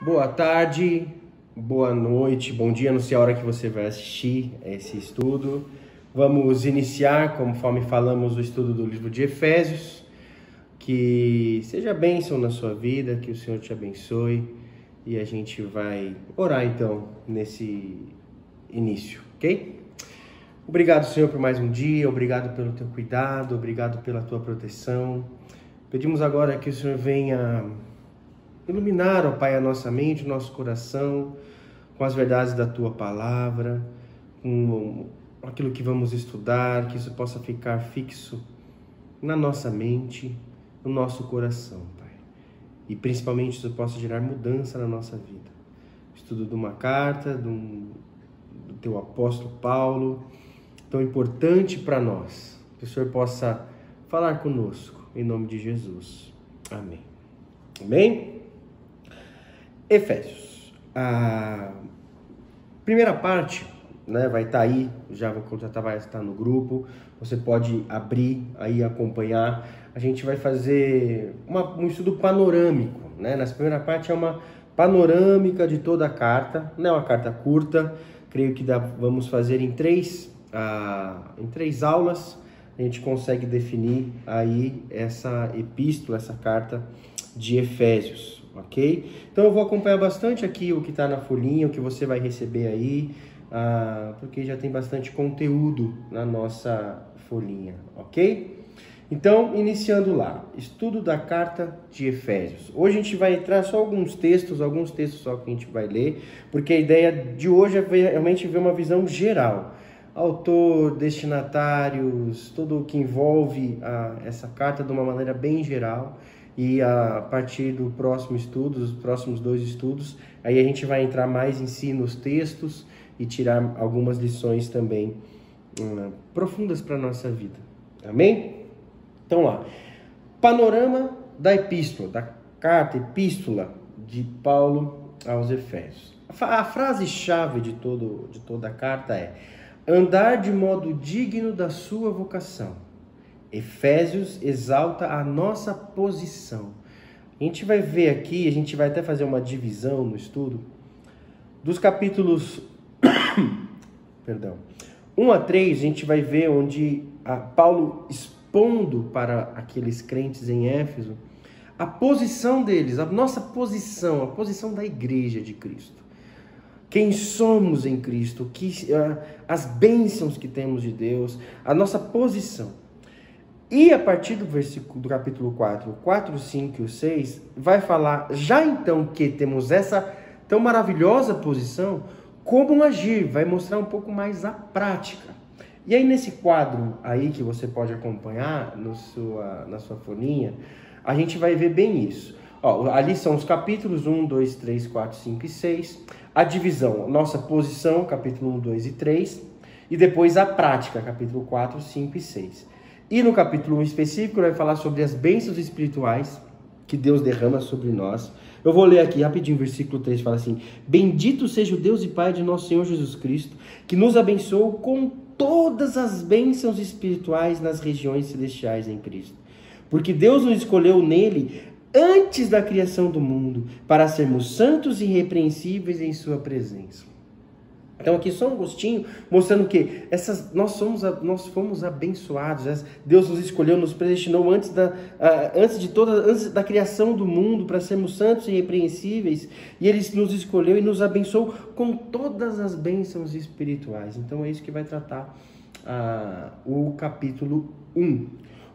Boa tarde, boa noite, bom dia, não sei a hora que você vai assistir esse estudo. Vamos iniciar, conforme falamos, o estudo do livro de Efésios. Que seja bênção na sua vida, que o Senhor te abençoe. E a gente vai orar então nesse início, ok? Obrigado, Senhor, por mais um dia, obrigado pelo teu cuidado, obrigado pela tua proteção. Pedimos agora que o Senhor venha iluminar, ó Pai, a nossa mente, o nosso coração, com as verdades da Tua Palavra, com aquilo que vamos estudar, que isso possa ficar fixo na nossa mente, no nosso coração, Pai. E principalmente isso possa gerar mudança na nossa vida. Estudo de uma carta do Teu apóstolo Paulo, tão importante para nós. Que o Senhor possa falar conosco, em nome de Jesus. Amém. Amém? Efésios. A primeira parte, né, vai estar aí, já vai estar no grupo. Você pode abrir aí e acompanhar. A gente vai fazer um estudo panorâmico, né? Nessa primeira parte é uma panorâmica de toda a carta, não é uma carta curta. Creio que vamos fazer em três aulas. A gente consegue definir aí essa epístola, essa carta de Efésios. Ok? Então eu vou acompanhar bastante aqui o que está na folhinha, o que você vai receber aí, porque já tem bastante conteúdo na nossa folhinha, ok? Então, iniciando lá, estudo da carta de Efésios. Hoje a gente vai entrar só alguns textos só que a gente vai ler, porque a ideia de hoje é realmente ver uma visão geral. Autor, destinatários, tudo o que envolve essa carta de uma maneira bem geral. E a partir do próximo estudo, dos próximos 2 estudos, aí a gente vai entrar mais em si nos textos e tirar algumas lições também profundas para a nossa vida. Amém? Então lá, panorama da epístola, da carta, epístola de Paulo aos Efésios. A frase-chave de toda a carta é: andar de modo digno da sua vocação. Efésios exalta a nossa posição. A gente vai ver aqui, a gente vai até fazer uma divisão no estudo, dos capítulos 1 a 3, a gente vai ver onde Paulo expondo para aqueles crentes em Éfeso a posição deles, a nossa posição, a posição da igreja de Cristo. Quem somos em Cristo, as bênçãos que temos de Deus, a nossa posição. E a partir do capítulo 4, 5 e 6, vai falar, já então que temos essa tão maravilhosa posição, como agir, vai mostrar um pouco mais a prática. E aí nesse quadro aí que você pode acompanhar na sua folhinha, a gente vai ver bem isso. Ali são os capítulos 1, 2, 3, 4, 5 e 6, a divisão, nossa posição, capítulo 1, 2 e 3, e depois a prática, capítulo 4, 5 e 6. E no capítulo 1 específico, vai falar sobre as bênçãos espirituais que Deus derrama sobre nós. Eu vou ler aqui rapidinho o versículo 3, fala assim: bendito seja o Deus e Pai de nosso Senhor Jesus Cristo, que nos abençoou com todas as bênçãos espirituais nas regiões celestiais em Cristo. Porque Deus nos escolheu nele antes da criação do mundo, para sermos santos e irrepreensíveis em sua presença. Então aqui só um gostinho, mostrando que nós fomos abençoados. Deus nos escolheu, nos predestinou antes da criação do mundo para sermos santos e irrepreensíveis. E Ele nos escolheu e nos abençoou com todas as bênçãos espirituais. Então é isso que vai tratar o capítulo 1.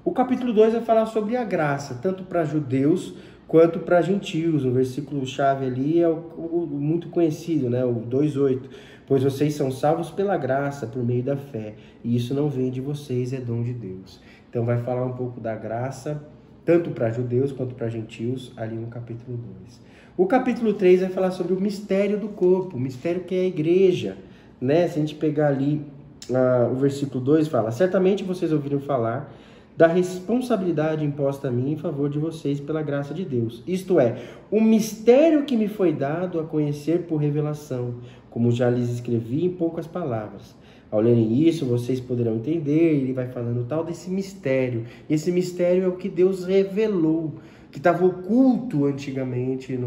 O capítulo 2 vai falar sobre a graça, tanto para judeus quanto para gentios. O versículo-chave ali é o muito conhecido, né? O 2:8. Pois vocês são salvos pela graça, por meio da fé. E isso não vem de vocês, é dom de Deus. Então vai falar um pouco da graça, tanto para judeus quanto para gentios, ali no capítulo 2. O capítulo 3 vai falar sobre o mistério do corpo, o mistério que é a igreja. Né? Se a gente pegar ali o versículo 2, fala: certamente vocês ouviram falar da responsabilidade imposta a mim em favor de vocês pela graça de Deus. Isto é, o mistério que me foi dado a conhecer por revelação, como já lhes escrevi em poucas palavras. Ao lerem isso, vocês poderão entender. Ele vai falando tal desse mistério. E esse mistério é o que Deus revelou, que estava oculto antigamente,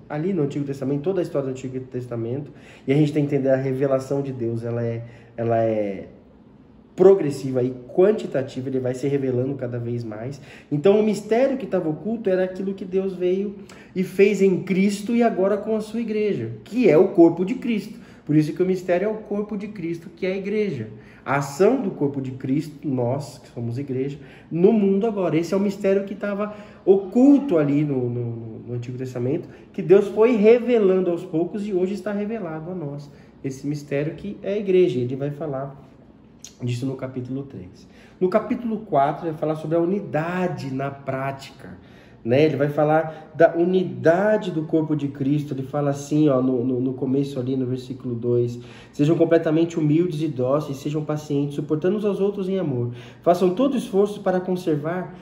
ali no Antigo Testamento, toda a história do Antigo Testamento, e a gente tem que entender a revelação de Deus, ela é progressiva e quantitativa, ele vai se revelando cada vez mais. Então o mistério que estava oculto era aquilo que Deus veio e fez em Cristo e agora com a sua igreja, que é o corpo de Cristo. Por isso que o mistério é o corpo de Cristo, que é a igreja. A ação do corpo de Cristo, nós que somos igreja, no mundo agora. Esse é o mistério que estava oculto ali no Antigo Testamento, que Deus foi revelando aos poucos e hoje está revelado a nós. Esse mistério que é a igreja, ele vai falar disso no capítulo 3. No capítulo 4, ele vai falar sobre a unidade na prática, né? Ele vai falar da unidade do corpo de Cristo. Ele fala assim, ó, no começo ali, no versículo 2: sejam completamente humildes e dóceis, sejam pacientes, suportando uns aos outros em amor. Façam todo esforço para conservar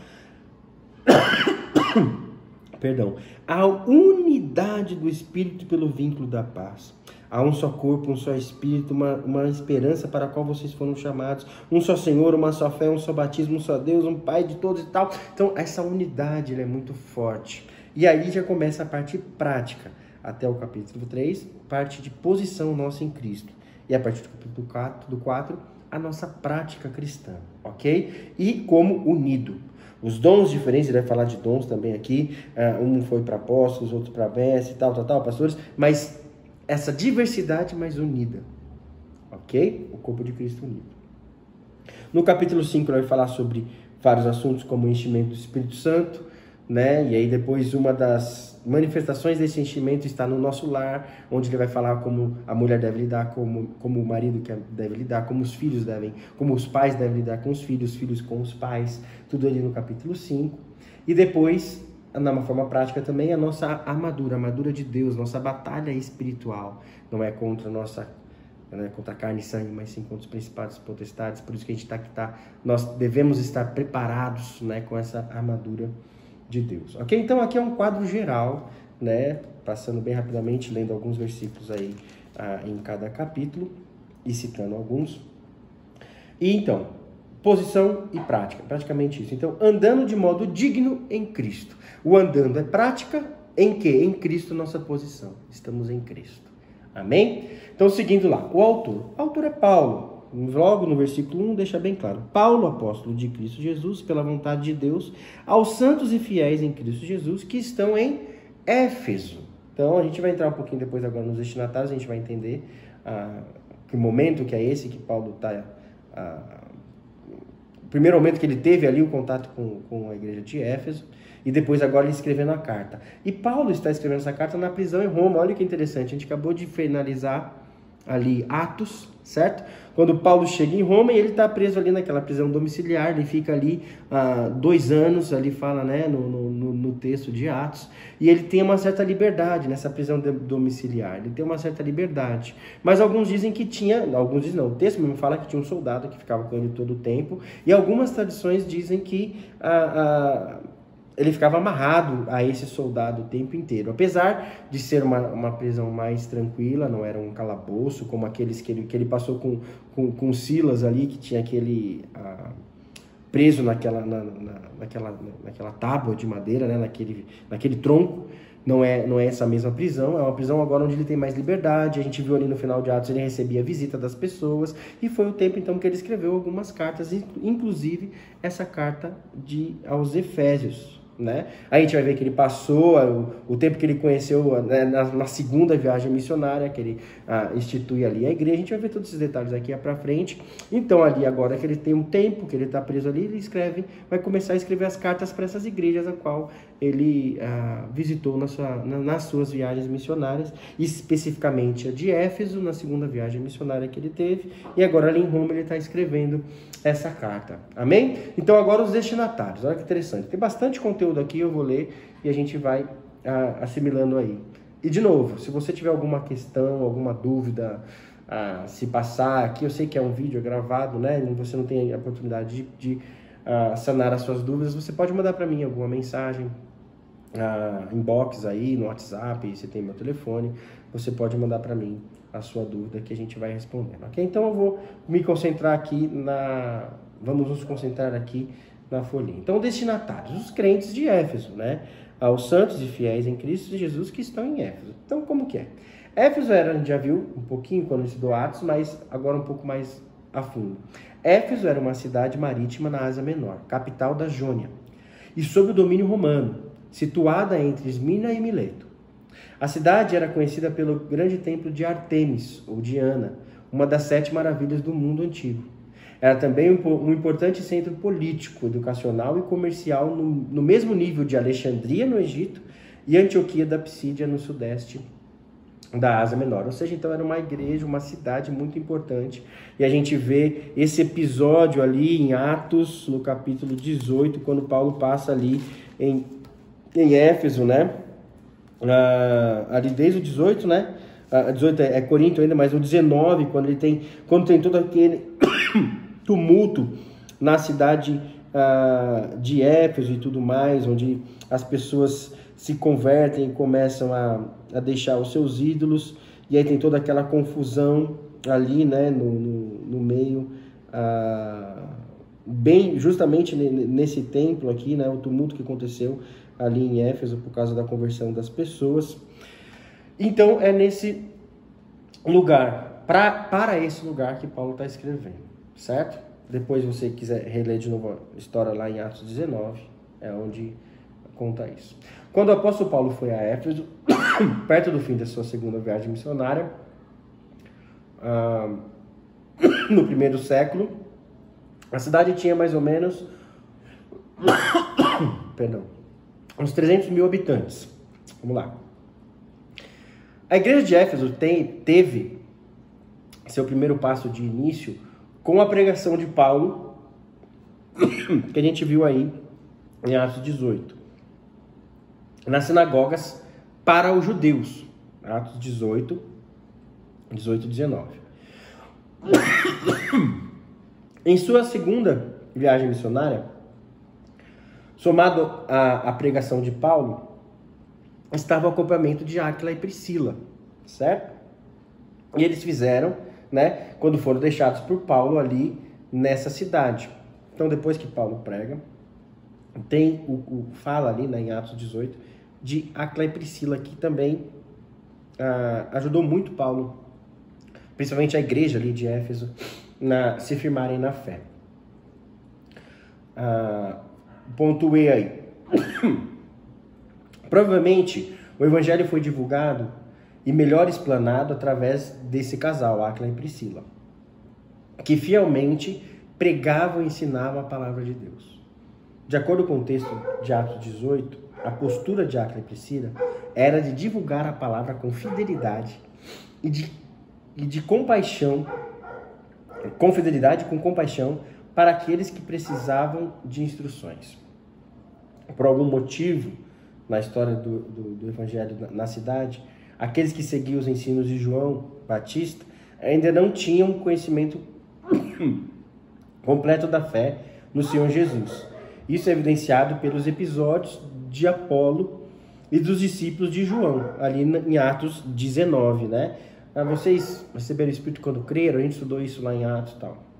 a unidade do Espírito pelo vínculo da paz. Há um só corpo, um só Espírito, uma esperança para a qual vocês foram chamados, um só Senhor, uma só fé, um só batismo, um só Deus, um Pai de todos e tal. Então, essa unidade ela é muito forte. E aí já começa a parte prática. Até o capítulo 3, parte de posição nossa em Cristo. E a partir do capítulo 4, a nossa prática cristã, ok? E como unido. Os dons diferentes, ele vai falar de dons também aqui. Um foi para apóstolos, outro para mestres, tal, pastores. Mas essa diversidade mais unida, ok? O corpo de Cristo unido. No capítulo 5, ele vai falar sobre vários assuntos, como o enchimento do Espírito Santo, né? E aí depois uma das manifestações desse enchimento está no nosso lar, onde ele vai falar como a mulher deve lidar, como o marido deve lidar, como os filhos devem, como os pais devem lidar com os filhos com os pais, tudo ali no capítulo 5. E depois, na forma prática também, a nossa armadura, a armadura de Deus, nossa batalha espiritual, não é contra a nossa, contra a carne e sangue, mas sim contra os principados e potestades. Por isso que a gente nós devemos estar preparados, né, com essa armadura de Deus, ok? Então aqui é um quadro geral, né, passando bem rapidamente, lendo alguns versículos aí em cada capítulo e citando alguns. E então, posição e prática, praticamente isso. Então, andando de modo digno em Cristo. O andando é prática em quê? Em Cristo, nossa posição. Estamos em Cristo. Amém? Então, seguindo lá, o autor é Paulo. Logo no versículo 1 deixa bem claro: Paulo, apóstolo de Cristo Jesus, pela vontade de Deus, aos santos e fiéis em Cristo Jesus, que estão em Éfeso. Então a gente vai entrar um pouquinho depois agora nos destinatários, a gente vai entender que momento que é esse que Paulo está... o primeiro momento que ele teve ali o contato com a igreja de Éfeso, e depois agora ele escrevendo a carta. E Paulo está escrevendo essa carta na prisão em Roma. Olha que interessante, a gente acabou de finalizar ali Atos, certo? Quando Paulo chega em Roma e ele está preso ali naquela prisão domiciliar, ele fica ali 2 anos, ali fala, né, no texto de Atos, e ele tem uma certa liberdade nessa prisão domiciliar, ele tem uma certa liberdade, mas alguns dizem que alguns dizem não, o texto mesmo fala que tinha um soldado que ficava com ele todo o tempo, e algumas tradições dizem que ele ficava amarrado a esse soldado o tempo inteiro. Apesar de ser uma prisão mais tranquila, não era um calabouço como aqueles que ele passou com Silas ali, que tinha aquele preso naquela tábua de madeira, né, naquele tronco. Não é essa mesma prisão, é uma prisão agora onde ele tem mais liberdade. A gente viu ali no final de Atos, ele recebia a visita das pessoas, e foi o tempo então que ele escreveu algumas cartas, inclusive essa carta aos Efésios, né? A gente vai ver que ele passou o tempo que ele conheceu, né, na segunda viagem missionária, que ele institui ali a igreja. A gente vai ver todos esses detalhes aqui para frente. Então ali agora que ele tem um tempo, que ele está preso ali, ele vai começar a escrever as cartas para essas igrejas a qual ele visitou nas suas viagens missionárias, especificamente a de Éfeso, na segunda viagem missionária que ele teve, e agora ali em Roma ele está escrevendo essa carta. Amém? Então agora os destinatários, olha que interessante, tem bastante conteúdo aqui, eu vou ler e a gente vai assimilando aí. E de novo, se você tiver alguma questão, alguma dúvida, se passar aqui, eu sei que é um vídeo gravado, né? Você não tem a oportunidade de sanar as suas dúvidas, você pode mandar para mim alguma mensagem, inbox aí no WhatsApp, você tem meu telefone, você pode mandar para mim a sua dúvida que a gente vai respondendo, ok? Então eu vou me concentrar aqui vamos nos concentrar aqui na folhinha. Então, destinatários, os crentes de Éfeso, né? Aos santos e fiéis em Cristo Jesus que estão em Éfeso. Então, como que é? Éfeso era, a gente já viu um pouquinho quando estudou Atos, mas agora um pouco mais a fundo. Éfeso era uma cidade marítima na Ásia Menor, capital da Jônia, e sob o domínio romano, situada entre Esmirna e Mileto. A cidade era conhecida pelo grande templo de Ártemis, ou Diana, uma das 7 maravilhas do mundo antigo. Era também um importante centro político, educacional e comercial no mesmo nível de Alexandria, no Egito, e Antioquia da Psídia, no sudeste da Ásia Menor. Ou seja, então era uma igreja, uma cidade muito importante. E a gente vê esse episódio ali em Atos, no capítulo 18, quando Paulo passa ali em Éfeso, né? Ali desde o 18, né? 18 é Corinto ainda, mas o 19, quando tem todo aquele tumulto na cidade de Éfeso e tudo mais, onde as pessoas se convertem e começam a deixar os seus ídolos, e aí tem toda aquela confusão ali, né, no meio, bem justamente nesse templo aqui, né, o tumulto que aconteceu ali em Éfeso por causa da conversão das pessoas. Então é nesse lugar, para esse lugar que Paulo está escrevendo, certo? Depois, se você quiser reler de novo a história lá em Atos 19, é onde conta isso. Quando o apóstolo Paulo foi a Éfeso, perto do fim da sua segunda viagem missionária, no primeiro século, a cidade tinha mais ou menos uns 300 mil habitantes. Vamos lá. A igreja de Éfeso teve seu primeiro passo de início com a pregação de Paulo, que a gente viu aí em Atos 18, nas sinagogas para os judeus, Atos 18 e 19. Em sua segunda viagem missionária, somado à pregação de Paulo, estava o acompanhamento de Áquila e Priscila, certo? E eles fizeram, né, quando foram deixados por Paulo ali nessa cidade. Então, depois que Paulo prega, tem fala ali, né, em Atos 18, de Áquila e Priscila, que também ajudou muito Paulo, principalmente a igreja ali de Éfeso, se firmarem na fé. Pontuei aí. Provavelmente o evangelho foi divulgado e melhor explanado através desse casal, Áquila e Priscila, que fielmente pregavam e ensinavam a palavra de Deus. De acordo com o texto de Atos 18, a postura de Áquila e Priscila era de divulgar a palavra com fidelidade e de compaixão, com fidelidade e com compaixão para aqueles que precisavam de instruções. Por algum motivo, na história do evangelho na cidade, aqueles que seguiam os ensinos de João Batista ainda não tinham conhecimento completo da fé no Senhor Jesus. Isso é evidenciado pelos episódios de Apolo e dos discípulos de João, ali em Atos 19, né? Vocês receberam o Espírito quando creram, a gente estudou isso lá em Atos e tal.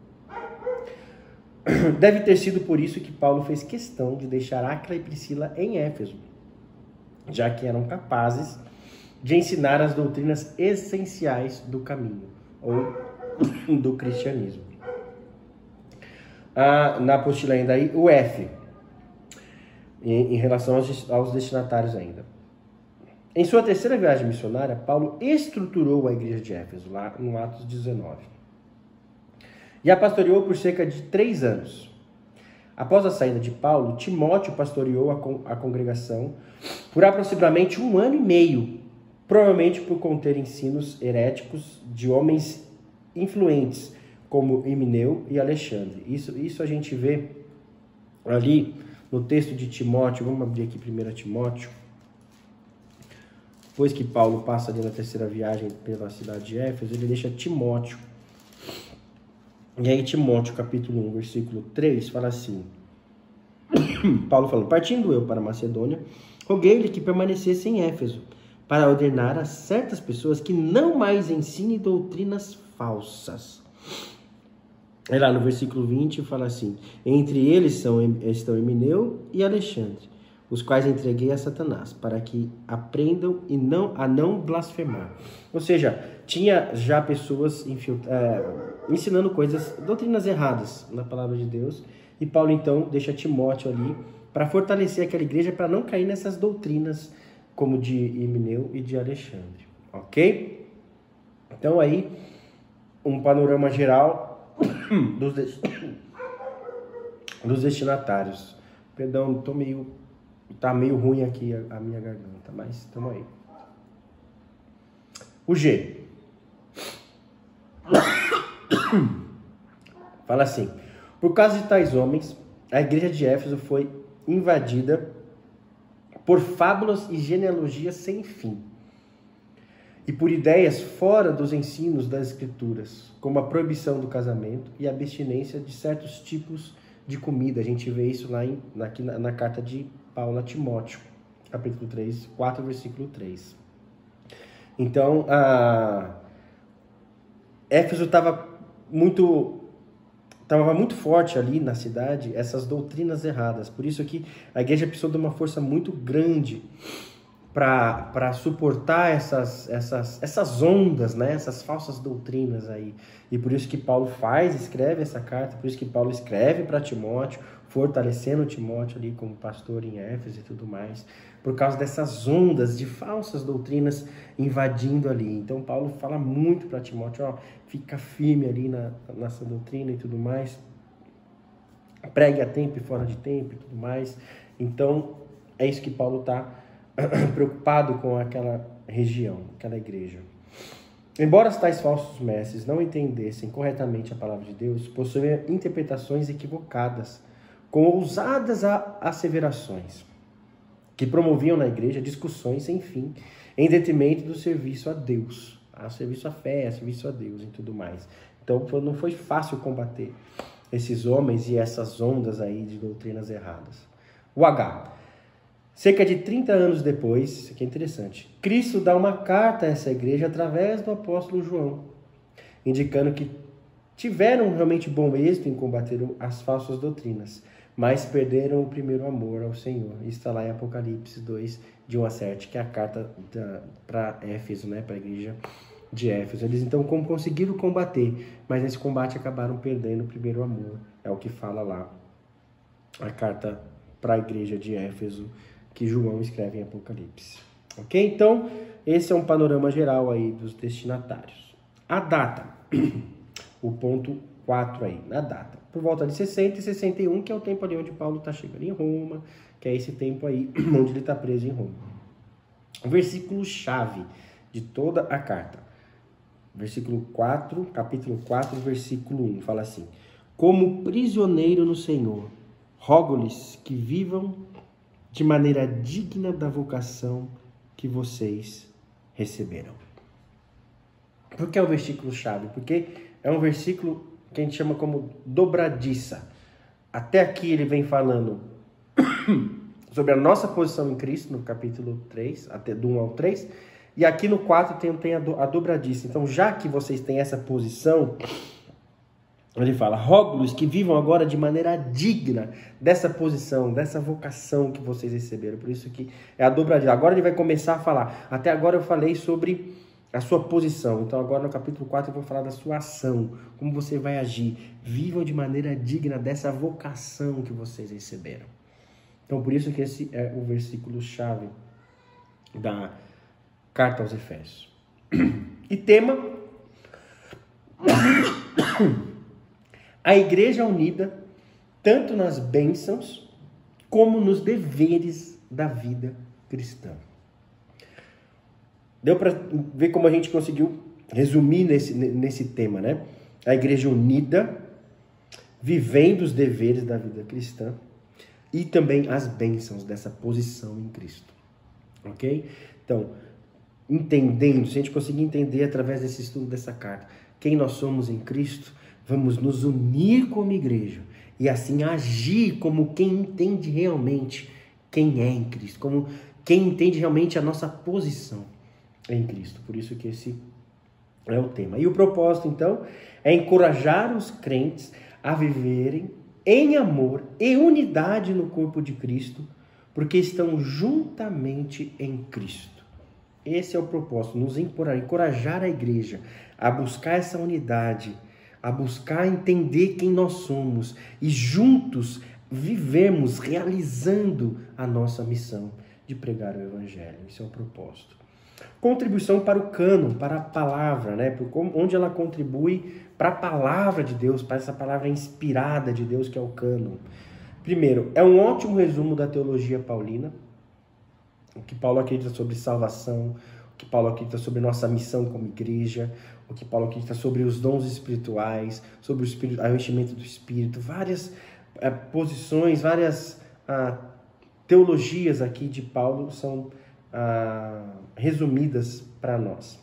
Deve ter sido por isso que Paulo fez questão de deixar Áquila e Priscila em Éfeso, já que eram capazes de ensinar as doutrinas essenciais do caminho, ou do cristianismo. Na apostila ainda aí, o F, em relação aos destinatários ainda. Em sua terceira viagem missionária, Paulo estruturou a igreja de Éfeso, lá no Atos 19. E a pastoreou por cerca de 3 anos. Após a saída de Paulo, Timóteo pastoreou a congregação por aproximadamente 1 ano e meio, provavelmente por conter ensinos heréticos de homens influentes, como Himeneu e Alexandre. Isso a gente vê ali no texto de Timóteo. Vamos abrir aqui 1 Timóteo. Depois que Paulo passa ali na terceira viagem pela cidade de Éfeso, ele deixa Timóteo. E aí Timóteo, capítulo 1, versículo 3, fala assim. Paulo falando: partindo eu para Macedônia, roguei-lhe que permanecesse em Éfeso, para ordenar a certas pessoas que não mais ensinem doutrinas falsas, Aí lá no versículo 20 fala assim: entre eles estão Emineu e Alexandre, os quais entreguei a Satanás, para que aprendam a não blasfemar. Ou seja, tinha já pessoas ensinando doutrinas erradas na palavra de Deus, e Paulo então deixa Timóteo ali para fortalecer aquela igreja, para não cair nessas doutrinas como de Emineu e de Alexandre. Ok? Então aí, um panorama geral dos destinatários. Perdão, tá meio ruim aqui a minha garganta, mas estamos aí. O G. Fala assim: por causa de tais homens, a igreja de Éfeso foi invadida por fábulas e genealogias sem fim, e por ideias fora dos ensinos das Escrituras, como a proibição do casamento e a abstinência de certos tipos de comida. A gente vê isso lá na carta de Paulo a Timóteo, capítulo 3, 4, versículo 3. Então, Éfeso estava muito forte ali na cidade, essas doutrinas erradas. Por isso que a igreja precisou de uma força muito grande para suportar essas ondas, né? Essas falsas doutrinas aí. E por isso que Paulo escreve essa carta, por isso que Paulo escreve para Timóteo, fortalecendo Timóteo ali como pastor em Éfeso e tudo mais, por causa dessas ondas de falsas doutrinas invadindo ali. Então Paulo fala muito para Timóteo, ó, fica firme ali nessa doutrina e tudo mais, pregue a tempo e fora de tempo e tudo mais. Então é isso que Paulo está preocupado com aquela região, aquela igreja. Embora tais falsos mestres não entendessem corretamente a palavra de Deus, possuíam interpretações equivocadas, com ousadas asseverações, que promoviam na igreja discussões sem fim, em detrimento do serviço a Deus, serviço à fé, serviço a Deus e tudo mais. Então não foi fácil combater esses homens e essas ondas aí de doutrinas erradas. O H. Cerca de 30 anos depois, isso aqui é interessante, Cristo dá uma carta a essa igreja através do apóstolo João, indicando que tiveram realmente bom êxito em combater as falsas doutrinas, mas perderam o primeiro amor ao Senhor. Isso está lá em Apocalipse 2, de 1 a 7, que é a carta para Éfeso, né, para a igreja de Éfeso. Eles então conseguiram combater, mas nesse combate acabaram perdendo o primeiro amor. É o que fala lá a carta para a igreja de Éfeso, que João escreve em Apocalipse. Ok? Então, esse é um panorama geral aí dos destinatários. A data, o ponto 4 aí, na data. Por volta de 60 e 61, que é o tempo ali onde Paulo está chegando em Roma, que é esse tempo aí onde ele está preso em Roma. O versículo-chave de toda a carta. Versículo 4, capítulo 4, versículo 1, fala assim: como prisioneiro no Senhor, rogo-lhes que vivam de maneira digna da vocação que vocês receberam. Por que é o versículo-chave? Porque é um versículo que a gente chama como dobradiça. Até aqui ele vem falando sobre a nossa posição em Cristo, no capítulo 3, até do 1 ao 3, e aqui no 4 tem a dobradiça. Então, já que vocês têm essa posição, ele fala: rogo-lhes que vivam agora de maneira digna dessa posição, dessa vocação que vocês receberam. Por isso que é a dobradiça. Agora ele vai começar a falar. Até agora eu falei sobre a sua posição. Então agora no capítulo 4 eu vou falar da sua ação. Como você vai agir. Vivam de maneira digna dessa vocação que vocês receberam. Então por isso que esse é o versículo-chave da carta aos Efésios. E tema: a igreja unida, tanto nas bênçãos como nos deveres da vida cristã. Deu para ver como a gente conseguiu resumir nesse tema, né? A igreja unida, vivendo os deveres da vida cristã e também as bênçãos dessa posição em Cristo. Ok? Então, entendendo, se a gente conseguir entender através desse estudo dessa carta quem nós somos em Cristo, vamos nos unir como igreja e assim agir como quem entende realmente quem é em Cristo, como quem entende realmente a nossa posição em Cristo. Por isso que esse É o tema. E o propósito, então, é encorajar os crentes a viverem em amor e unidade no corpo de Cristo, porque estão juntamente em Cristo. Esse é o propósito, nos encorajar a igreja a buscar essa unidade, a buscar entender quem nós somos e juntos vivemos realizando a nossa missão de pregar o Evangelho. Esse é o propósito. Contribuição para o cânon, para a palavra, né? Onde ela contribui para a palavra de Deus, para essa palavra inspirada de Deus que é o cânon. Primeiro, é um ótimo resumo da teologia paulina, o que Paulo acredita sobre salvação, o que Paulo acredita sobre nossa missão como igreja, o que Paulo acredita sobre os dons espirituais, sobre o enchimento do Espírito, várias posições, várias teologias aqui de Paulo são resumidas para nós.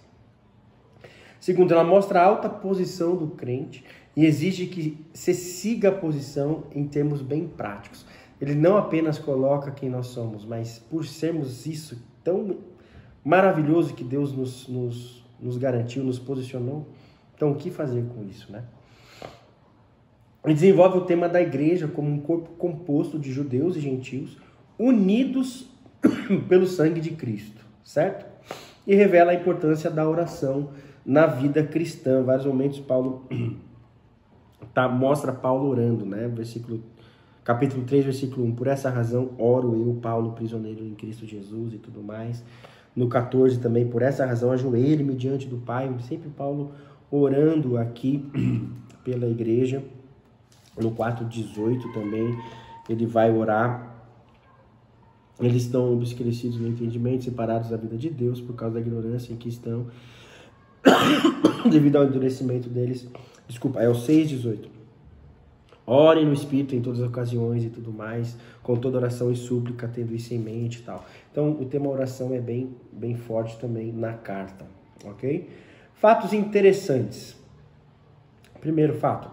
Segundo, ela mostra a alta posição do crente e exige que se siga a posição em termos bem práticos. Ele não apenas coloca quem nós somos, mas por sermos isso tão maravilhoso que Deus nos garantiu, nos posicionou, então o que fazer com isso, né? Ele desenvolve o tema da igreja como um corpo composto de judeus e gentios unidos pelo sangue de Cristo, certo? E revela a importância da oração na vida cristã. Vários momentos Paulo mostra Paulo orando, né? Capítulo 3, versículo 1. Por essa razão oro eu, Paulo, prisioneiro em Cristo Jesus e tudo mais. No 14 também, por essa razão ajoelho-me diante do Pai. Sempre Paulo orando aqui pela igreja. No 4:18 também ele vai orar. Eles estão obscurecidos no entendimento, separados da vida de Deus por causa da ignorância em que estão, devido ao endurecimento deles. Desculpa, é o 6:18. Orem no Espírito em todas as ocasiões e tudo mais, com toda oração e súplica, tendo isso em mente e tal. Então, o tema oração é bem forte também na carta, ok? Fatos interessantes. Primeiro fato,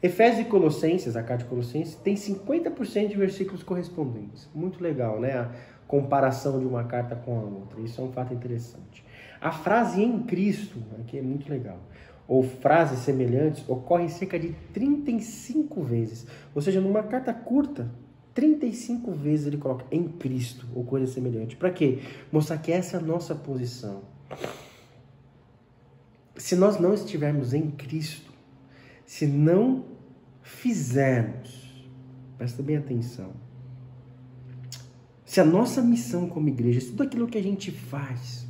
Efésios e Colossenses, a carta de Colossenses, tem 50% de versículos correspondentes. Muito legal, né? A comparação de uma carta com a outra. Isso é um fato interessante. A frase em Cristo, aqui é muito legal, ou frases semelhantes, ocorrem cerca de 35 vezes. Ou seja, numa carta curta, 35 vezes ele coloca em Cristo, ou coisa semelhante. Para quê? Mostrar que essa é a nossa posição. Se nós não estivermos em Cristo, se não fizermos, presta bem atenção, se a nossa missão como igreja, se tudo aquilo que a gente faz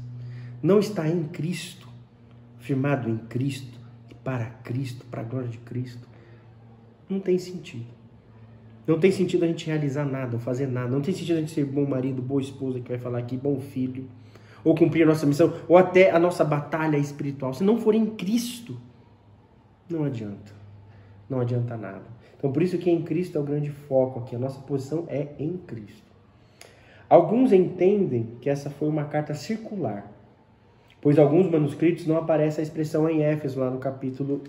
não está em Cristo, firmado em Cristo, e para Cristo, para a glória de Cristo, não tem sentido. Não tem sentido a gente realizar nada, ou fazer nada. Não tem sentido a gente ser bom marido, boa esposa, que vai falar aqui, bom filho, ou cumprir a nossa missão, ou até a nossa batalha espiritual. Se não for em Cristo, não adianta. Não adianta nada. Então, por isso que em Cristo é o grande foco aqui. A nossa posição é em Cristo. Alguns entendem que essa foi uma carta circular, pois alguns manuscritos não aparece a expressão em Éfeso, lá no capítulo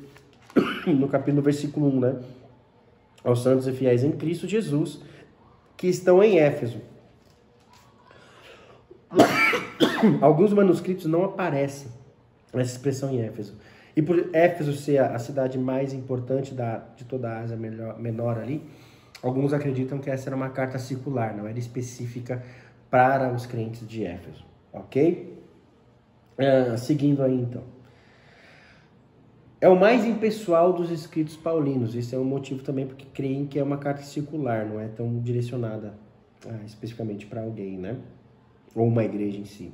versículo 1, né? Aos santos e fiéis em Cristo Jesus, que estão em Éfeso. Alguns manuscritos não aparecem essa expressão em Éfeso. E por Éfeso ser a cidade mais importante de toda a Ásia Menor ali, alguns acreditam que essa era uma carta circular, não era específica para os crentes de Éfeso. Ok? Seguindo aí então. É o mais impessoal dos escritos paulinos. Esse é um motivo também porque creem que é uma carta circular, não é tão direcionada especificamente para alguém, né? Ou uma igreja em si.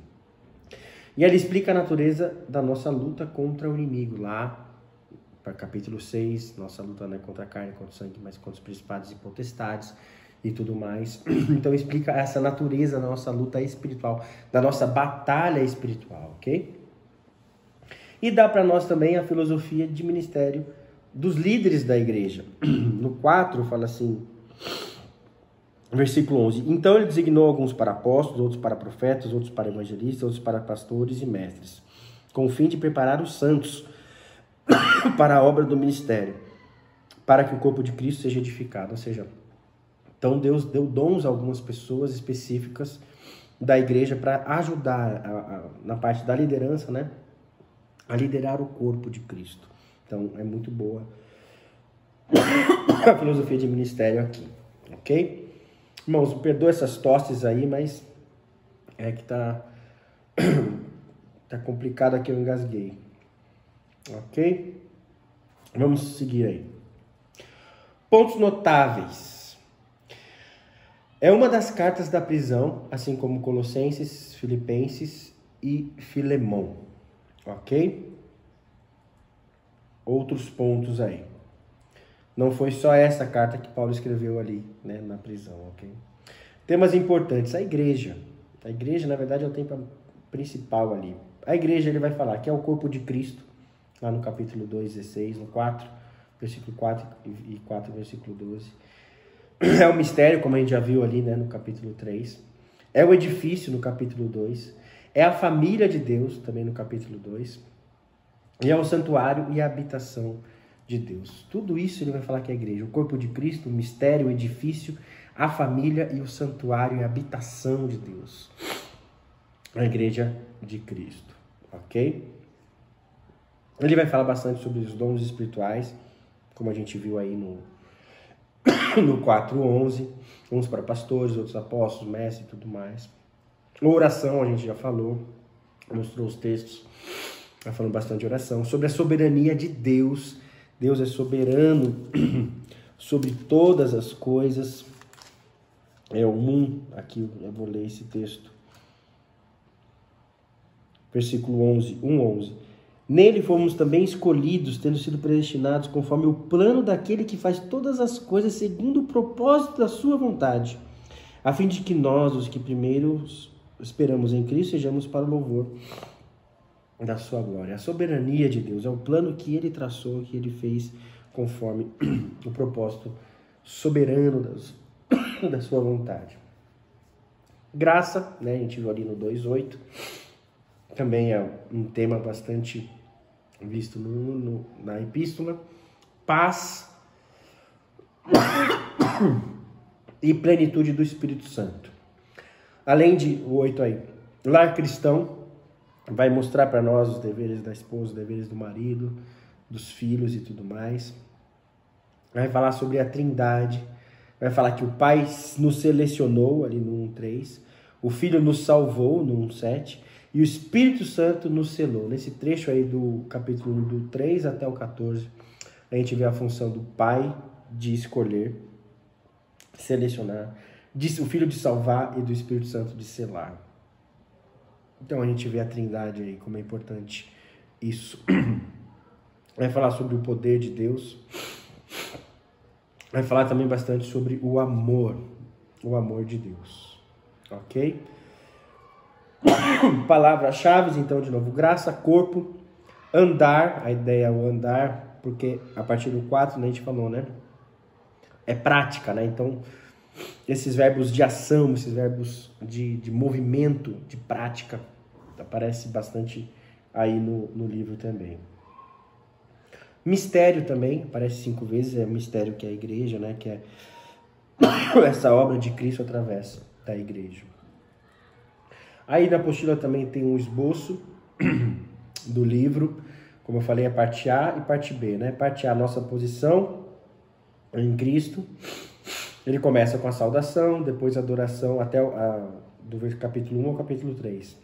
E ela explica a natureza da nossa luta contra o inimigo. Lá, para capítulo 6, nossa luta não é contra a carne, contra o sangue, mas contra os principados e potestades e tudo mais. Então explica essa natureza da nossa luta espiritual, da nossa batalha espiritual, ok? E dá para nós também a filosofia de ministério dos líderes da igreja. No 4 fala assim, versículo 11. Então ele designou alguns para apóstolos, outros para profetas, outros para evangelistas, outros para pastores e mestres, com o fim de preparar os santos para a obra do ministério, para que o corpo de Cristo seja edificado. Ou seja, então Deus deu dons a algumas pessoas específicas da igreja para ajudar na parte da liderança, né? a liderar o corpo de Cristo. Então, é muito boa a filosofia de ministério aqui, ok? Irmãos, perdoa essas tosses aí, mas é que tá complicado aqui, eu engasguei, ok? Vamos seguir aí. Pontos notáveis. É uma das cartas da prisão, assim como Colossenses, Filipenses e Filemão, ok? Outros pontos aí. Não foi só essa carta que Paulo escreveu ali, né, na prisão, ok? Temas importantes. A igreja. A igreja, na verdade, é o tema principal ali. A igreja, ele vai falar que é o corpo de Cristo, lá no capítulo 2, 16, no 4, versículo 4 e 4, versículo 12. É o mistério, como a gente já viu ali, né, no capítulo 3. É o edifício, no capítulo 2. É a família de Deus, também no capítulo 2. E é o santuário e a habitação de Deus. Tudo isso ele vai falar que é a igreja. O corpo de Cristo, o mistério, o edifício, a família e o santuário e a habitação de Deus. A igreja de Cristo. Ok? Ele vai falar bastante sobre os dons espirituais, como a gente viu aí no 4:11. Uns para pastores, outros apóstolos, mestres e tudo mais. A oração, a gente já falou. Mostrou os textos. Vai falando bastante de oração. Sobre a soberania de Deus. Deus é soberano sobre todas as coisas. É o aqui eu vou ler esse texto. Versículo 1:11. Nele fomos também escolhidos, tendo sido predestinados conforme o plano daquele que faz todas as coisas segundo o propósito da sua vontade, a fim de que nós, os que primeiro esperamos em Cristo, sejamos para o louvor da sua glória. A soberania de Deus é o plano que ele traçou, que ele fez conforme o propósito soberano da sua vontade. Graça, né, a gente viu ali no 2:8, também é um tema bastante visto na epístola. Paz e plenitude do Espírito Santo. Além de o 8 aí, lar cristão, vai mostrar para nós os deveres da esposa, os deveres do marido, dos filhos e tudo mais. Vai falar sobre a Trindade. Vai falar que o Pai nos selecionou, ali no 1:3. O Filho nos salvou, no 1:7. E o Espírito Santo nos selou. Nesse trecho aí do capítulo 1, do 3 até o 14, a gente vê a função do Pai de escolher, selecionar, o Filho de salvar e do Espírito Santo de selar. Então a gente vê a Trindade aí, como é importante isso. Vai falar sobre o poder de Deus. Vai falar também bastante sobre o amor de Deus. Ok? Palavras-chave, então, de novo, graça, corpo, andar, a ideia é o andar, porque a partir do 4, né, a gente falou, né? É prática, né? Então, esses verbos de ação, esses verbos de movimento, de prática, aparece bastante aí no livro também. Mistério também, aparece 5 vezes, é o mistério que é a igreja, né? Que é essa obra de Cristo através da igreja. Aí na apostila também tem um esboço do livro, como eu falei, a parte A e parte B, né? Parte A, nossa posição em Cristo. Ele começa com a saudação, depois a adoração, até do capítulo 1 ao capítulo 3.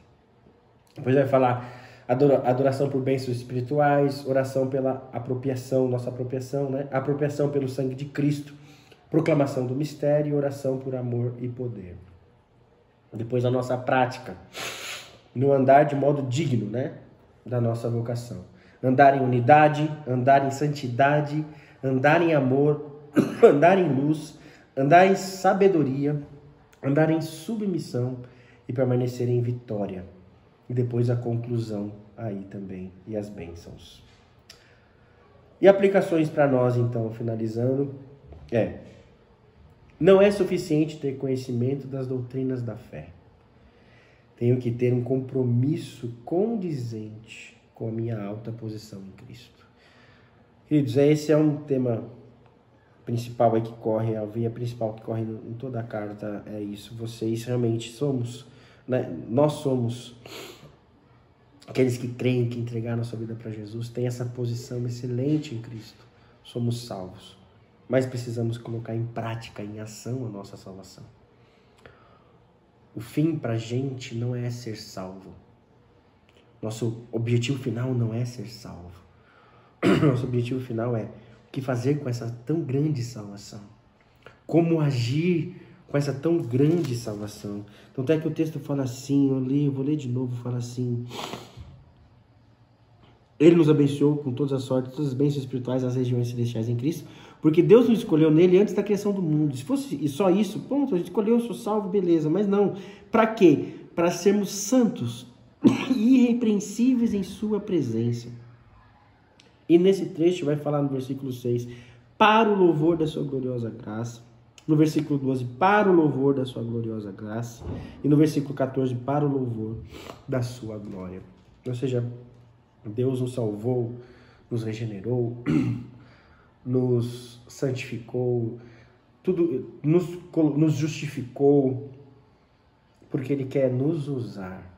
Depois vai falar adoração por bênçãos espirituais, oração pela apropriação, nossa apropriação, né? Apropriação pelo sangue de Cristo, proclamação do mistério, oração por amor e poder. Depois a nossa prática, no andar de modo digno, né, da nossa vocação. Andar em unidade, andar em santidade, andar em amor, andar em luz, andar em sabedoria, andar em submissão e permanecer em vitória. E depois a conclusão aí também, e as bênçãos. E aplicações para nós, então, finalizando, não é suficiente ter conhecimento das doutrinas da fé. Tenho que ter um compromisso condizente com a minha alta posição em Cristo. Queridos, esse é um tema principal aí que corre, a veia principal que corre em toda a carta, é isso. Vocês realmente somos, né? Nós somos aqueles que creem, que entregaram a sua vida para Jesus, têm essa posição excelente em Cristo. Somos salvos, mas precisamos colocar em prática, em ação a nossa salvação. O fim para a gente não é ser salvo. Nosso objetivo final não é ser salvo. Nosso objetivo final é o que fazer com essa tão grande salvação. Como agir com essa tão grande salvação. Tanto é que o texto fala assim, eu vou ler de novo, fala assim: Ele nos abençoou com todas as sortes, todas as bênçãos espirituais nas regiões celestiais em Cristo, porque Deus nos escolheu nele antes da criação do mundo. Se fosse só isso, ponto, a gente escolheu, eu sou salvo, beleza. Mas não. Para quê? Para sermos santos e irrepreensíveis em sua presença. E nesse trecho vai falar no versículo 6, para o louvor da sua gloriosa graça. No versículo 12, para o louvor da sua gloriosa graça. E no versículo 14, para o louvor da sua glória. Ou seja, Deus nos salvou, nos regenerou, nos santificou, tudo nos justificou, porque Ele quer nos usar.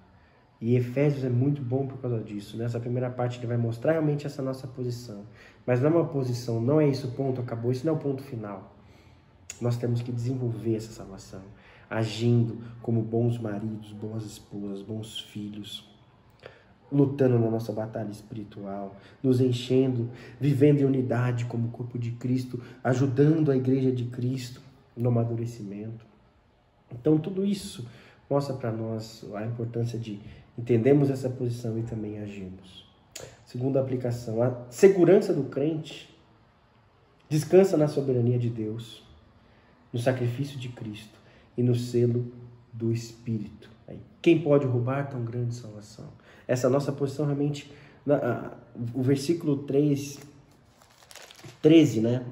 E Efésios é muito bom por causa disso. Nessa primeira parte ele vai mostrar realmente essa nossa posição. Mas não é uma posição, não é isso, ponto, acabou. Isso não é o ponto final. Nós temos que desenvolver essa salvação, agindo como bons maridos, boas esposas, bons filhos, lutando na nossa batalha espiritual, nos enchendo, vivendo em unidade como corpo de Cristo, ajudando a igreja de Cristo no amadurecimento. Então tudo isso mostra para nós a importância de entendermos essa posição e também agirmos. Segunda aplicação, a segurança do crente descansa na soberania de Deus, no sacrifício de Cristo e no selo do Espírito. Quem pode roubar tão grande salvação? Essa nossa posição realmente, o versículo 13, né?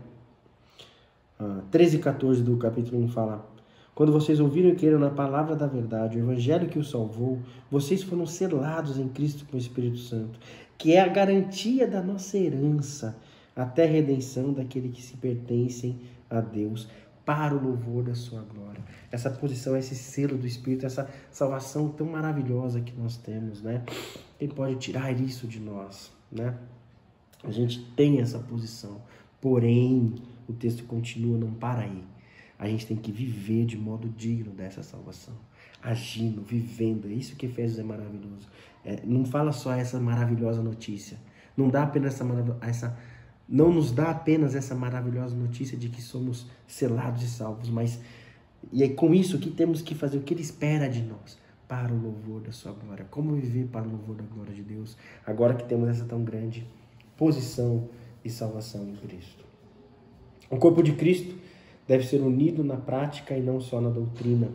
13 e 14 do capítulo 1 fala: Quando vocês ouviram e creram na palavra da verdade, o evangelho que os salvou, vocês foram selados em Cristo com o Espírito Santo, que é a garantia da nossa herança, até a redenção daquele que se pertencem a Deus, para o louvor da sua glória. Essa posição, esse selo do Espírito, essa salvação tão maravilhosa que nós temos, né? Quem pode tirar isso de nós, né? A gente tem essa posição, porém, o texto continua, não para aí. A gente tem que viver de modo digno dessa salvação, agindo, vivendo. É isso que Efésios é maravilhoso. Não fala só essa maravilhosa notícia. Não nos dá apenas essa maravilhosa notícia de que somos selados e salvos, mas e é com isso que temos que fazer o que Ele espera de nós, para o louvor da sua glória. Como viver para o louvor da glória de Deus, agora que temos essa tão grande posição e salvação em Cristo. O corpo de Cristo deve ser unido na prática e não só na doutrina.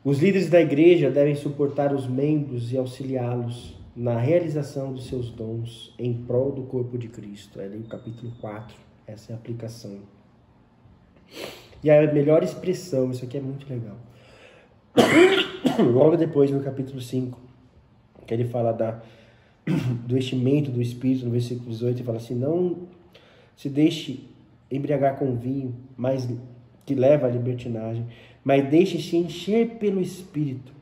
Os líderes da igreja devem suportar os membros e auxiliá-los na realização dos seus dons em prol do corpo de Cristo. É ali o capítulo 4, essa é a aplicação. E a melhor expressão, isso aqui é muito legal. Logo depois, no capítulo 5, que ele fala do enchimento do Espírito, no versículo 18, ele fala assim: não se deixe embriagar com vinho, mas que leva à libertinagem, mas deixe-se encher pelo Espírito,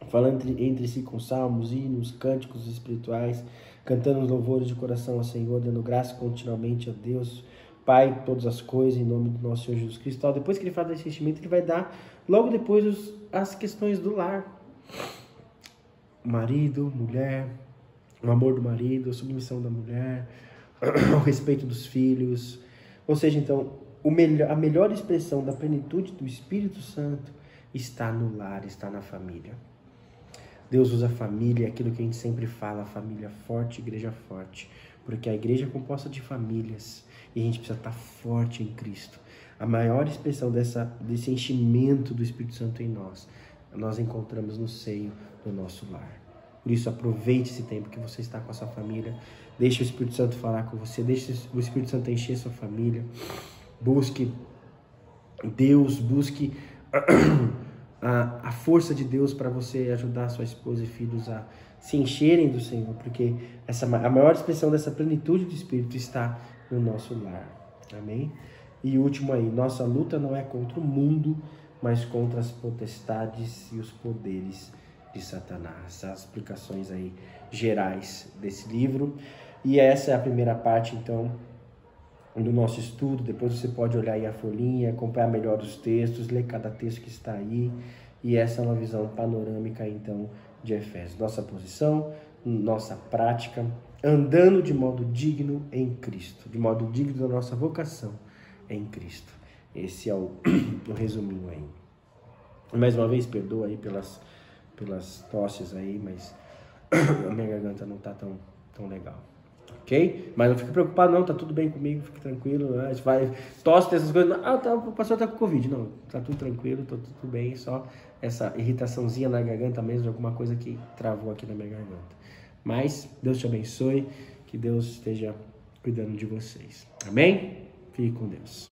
falando entre si com salmos, hinos, cânticos espirituais, cantando os louvores de coração ao Senhor, dando graça continuamente a Deus, Pai, todas as coisas, em nome do nosso Senhor Jesus Cristo. Depois que ele fala desse enchimento, ele vai dar, logo depois, as questões do lar. Marido, mulher, o amor do marido, a submissão da mulher, o respeito dos filhos. Ou seja, então, a melhor expressão da plenitude do Espírito Santo está no lar, está na família. Deus usa a família, aquilo que a gente sempre fala, família forte, igreja forte. Porque a igreja é composta de famílias e a gente precisa estar forte em Cristo. A maior expressão desse enchimento do Espírito Santo em nós encontramos no seio do nosso lar. Por isso, aproveite esse tempo que você está com a sua família. Deixe o Espírito Santo falar com você. Deixe o Espírito Santo encher sua família. Busque Deus, busque a força de Deus para você ajudar sua esposa e filhos a se encherem do Senhor, porque a maior expressão dessa plenitude do Espírito está no nosso lar. Amém? E último aí, nossa luta não é contra o mundo, mas contra as potestades e os poderes de Satanás. As explicações aí gerais desse livro. E essa é a primeira parte, então, do nosso estudo. Depois você pode olhar aí a folhinha, acompanhar melhor os textos, ler cada texto que está aí. E essa é uma visão panorâmica, então, de Efésios. Nossa posição, nossa prática, andando de modo digno em Cristo, de modo digno da nossa vocação em Cristo. Esse é o resuminho aí. Mais uma vez, perdoa aí pelas tosses aí, mas a minha garganta não tá tão legal. Ok? Mas não fique preocupado não, tá tudo bem comigo, fique tranquilo. Né? Vai, tosse, essas coisas. O pastor tá com Covid. Não, tá tudo tranquilo, tá tudo bem, só essa irritaçãozinha na garganta mesmo, de alguma coisa que travou aqui na minha garganta. Mas Deus te abençoe, que Deus esteja cuidando de vocês. Amém? Fique com Deus.